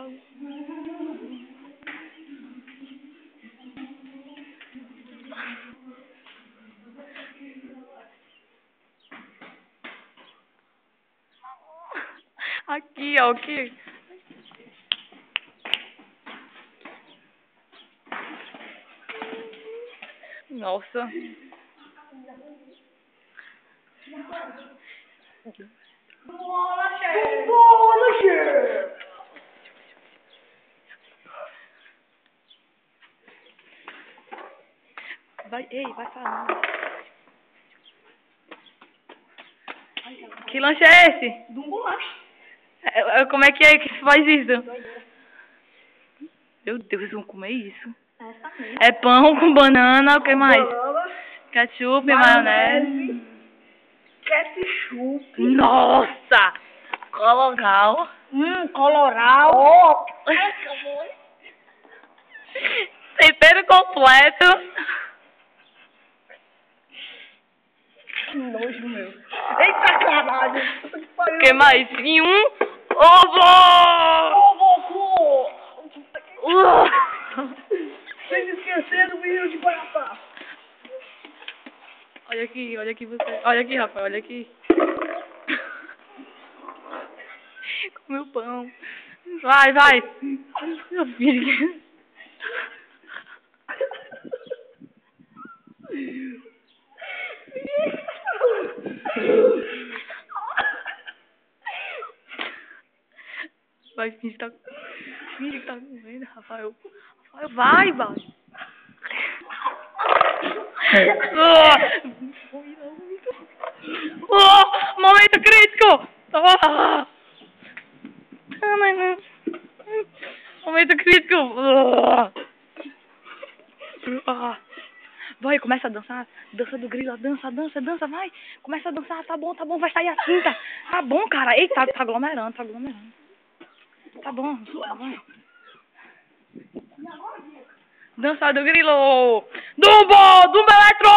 Rafael. Aqui, ó, aqui. Nossa. Bola, chefe! Bola, chefe! Vai, ei, vai falando. Que lanche é esse? De um bolacha. Como é que faz isso? Meu Deus, vão comer isso. Essa mesmo. É pão com banana, o que mais? Banana, Ketchup, maionese. ketchup. Nossa! Colocal. Coloral. Oh, Tempero completo. que nojo, meu. Eita, caralho. O que mais? E um ovo! Ovo! Vocês esqueceram o menino de Guarapá. Olha aqui você. Olha aqui, Rafael, olha aqui. Comeu pão. Vai, vai. Meu filho. Vai, finge que tá comendo, Rafael. Rafael, vai, vai. Momento crítico! Momento crítico! Vai, começa a dançar. Dança do grilo, dança, vai. Começa a dançar, tá bom, vai sair a cinta. Tá bom, cara. Eita, tá aglomerando. Tá bom, vai. Dança do grilo! Dumbo Eletro!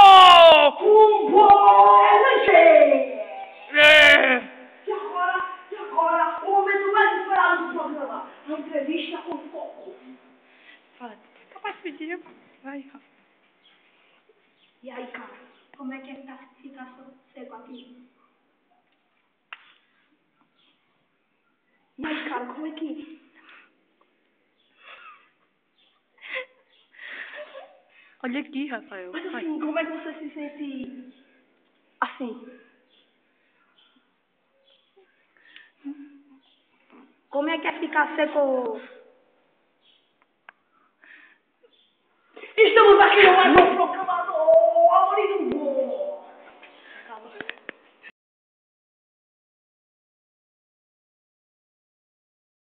E agora, o momento mais esperado do programa. A entrevista com o Coco. Fala, capaz de pedir. Vai, E aí, cara, como é que é ficar seco aqui? Mas, cara, como é que... Olha aqui, Rafael. Mas Vai. assim, como é que você se sente assim? Como é que é ficar seco? Estamos aqui no mais um programa.